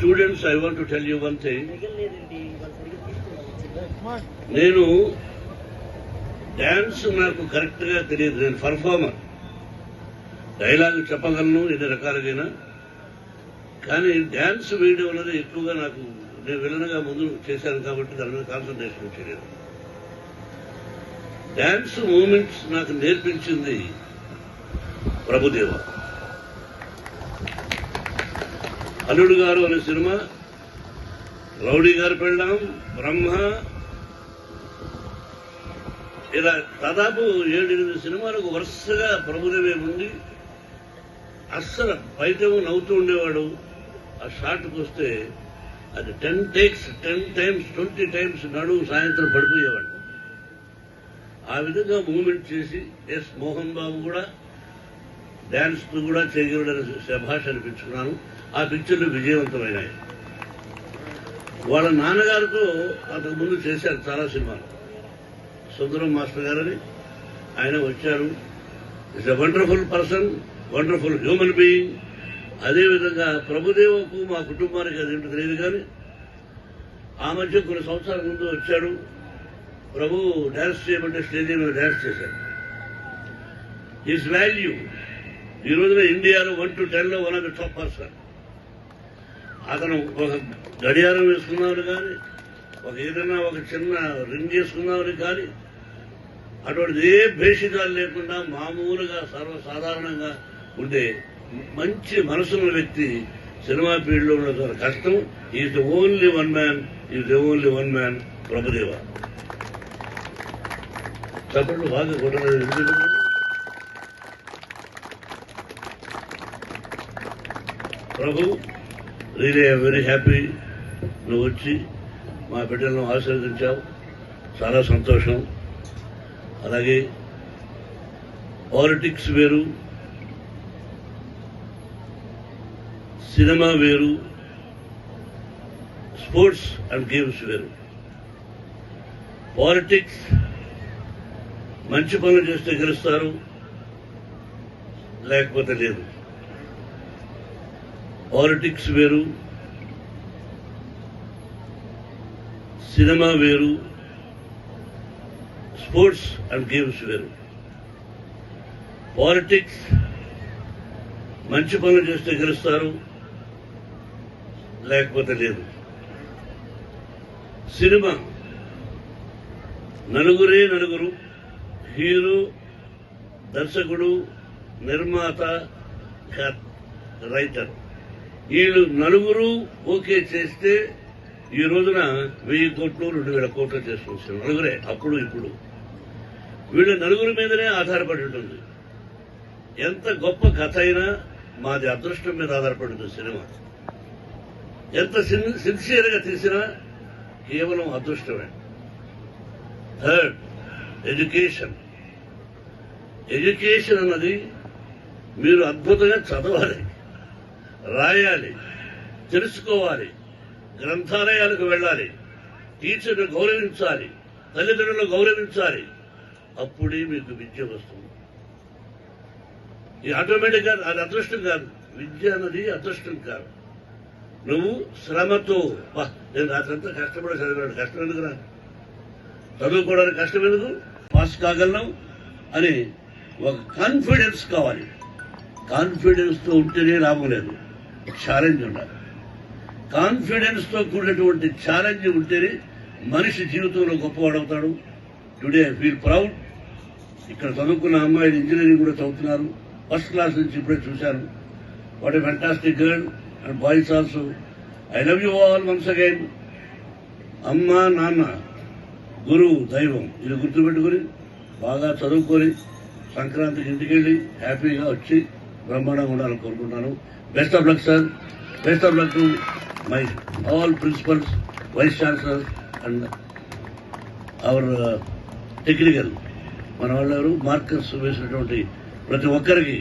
Students, I want to tell you one thing. నేను dance నాకు correct గా తెలియదు. నేను పర్ఫార్మర్, డైలాగ్ చెప్పగలను ఎన్ని రకాలుగైనా, కానీ డాన్స్ వేయడం అనేది ఎక్కువగా నాకు, నేను విలన్గా ముందు చేశాను కాబట్టి దాని మీద కాన్సన్ట్రేషన్ చేయలేదు. డాన్స్ మూమెంట్స్ నాకు నేర్పించింది ప్రభుదేవ. అల్లుడు గారు అనే సినిమా, రౌడీ గారు పెళ్ళాం, బ్రహ్మ, ఇలా దాదాపు 7-8 సినిమాలకు వరుసగా ప్రభుదేవే ఉండి అస్సలు బయటేమో నవ్వుతూ ఉండేవాడు. ఆ షాట్కి వస్తే అది 10 takes, 10 times, 20 times నడువు సాయంత్రం పడిపోయేవాడు. ఆ విధంగా మూమెంట్ చేసి ఎస్ మోహన్ బాబు కూడా డాన్స్ తో కూడా చేయగలడని శభాష్ అనిపించుకున్నాను. ఆ పిక్చర్లు విజయవంతమైనాయి. వాళ్ళ నాన్నగారితో అంతకుముందు చేశారు చాలా సినిమాలు. సుందరం మాస్టర్ గారని ఆయన వచ్చారు. It's a wonderful person, wonderful human being. అదేవిధంగా ప్రభుదేవకు మా కుటుంబానికి అది ఏంటో తెలియదు, కానీ ఆ మధ్య కొన్ని సంవత్సరాల ముందు వచ్చాడు. ప్రభు డాన్స్ చేయమంటే స్టేజ్ మీద డాన్స్ చేశాడు. హిస్ వాల్యూ ఈ రోజున ఇండియాలో 1 to 10లో one of the top person. అతను ఒక గడియారం వేసుకున్నామని కానీ, ఏదైనా ఒక చిన్న రింగ్ చేసుకున్నామని కానీ, అటువంటిది ఏ భేషిదాలు లేకుండా మామూలుగా సర్వసాధారణంగా ఉండే మంచి మనసున్న వ్యక్తి సినిమా ఫీల్డ్లో ఉన్న కష్టం. Is the only one man Prabhudeva. చప్పట్లు బాగా కొట్టలేదు. ప్రభు, రియలీ ఐఎమ్ వెరీ హ్యాపీ నువ్వు వచ్చి మా బిడ్డలను ఆశీర్వదించావు. చాలా సంతోషం. అలాగే పాలిటిక్స్ వేరు, సినిమా వేరు, స్పోర్ట్స్ అండ్ గేమ్స్ వేరు. పాలిటిక్స్ మంచి పనులు చేస్తే గెలుస్తారు, లేకపోతే లేదు. పాలిటిక్స్ వేరు, సినిమా వేరు, స్పోర్ట్స్ అండ్ గేమ్స్ వేరు. పాలిటిక్స్ మంచి పనులు చేస్తే గెలుస్తారు, లేకపోతే లేదు. సినిమా నలుగురు, హీరో, దర్శకుడు, నిర్మాత, రైటర్, వీళ్ళు నలుగురు ఓకే చేస్తే ఈ రోజున 1000 కోట్లు 2000 కోట్లు చేసుకొచ్చారు. నలుగురే, అప్పుడు ఇప్పుడు. వీళ్ళ నలుగురి మీదనే ఆధారపడి ఉంటుంది. ఎంత గొప్ప కథ అయినా మాది అదృష్టం మీద ఆధారపడి ఉంటుంది సినిమా. ఎంత సిన్సియర్గా తీసినా కేవలం అదృష్టమే. థర్డ్, ఎడ్యుకేషన్ అన్నది మీరు అద్భుతంగా చదవాలి, రాయాలి, తెలుసుకోవాలి, గ్రంథాలయాలకు వెళ్ళాలి, టీచర్ను గౌరవించాలి, తల్లిదండ్రులను గౌరవించాలి. అప్పుడే మీకు విద్య వస్తుంది. ఇది ఆటోమేటిక్గా అది అదృష్టం కాదు. విద్య అన్నది అదృష్టం కాదు. నువ్వు శ్రమతో, నేను రాత్రంతా కష్టపడి చదివాడు, కష్టం ఎందుకురా, చదువుకోవడానికి కష్టం ఎందుకు, పాస్ కాగలను అని ఒక కాన్ఫిడెన్స్ కావాలి. కాన్ఫిడెన్స్ తో ఉంటేనే లాభం లేదు, ఛాలెంజ్ ఉండాలి. కాన్ఫిడెన్స్ తో కూడినటువంటి ఛాలెంజ్ ఉంటేనే మనిషి జీవితంలో గొప్పవాడవుతాడు. Today I feel proud. ఇక్కడ చదువుకున్న అమ్మాయిలు ఇంజనీరింగ్ కూడా చదువుతున్నారు. ఫస్ట్ క్లాస్ నుంచి ఇప్పుడే చూశాను. What a fantastic girl and boys also. I love you all once again. అమ్మ, నాన్న, గురువు, దైవం, ఇది గుర్తుపెట్టుకుని బాగా చదువుకొని సంక్రాంతికి ఇంటికి వెళ్ళి హ్యాపీగా వచ్చి బ్రహ్మాండంగా ఉండాలని కోరుకుంటున్నాను. Best of luck sir. Best of luck to my all principals, vice chancellors and our technical మన వాళ్ళు మార్కర్స్ వేసినటువంటి ప్రతి ఒక్కరికి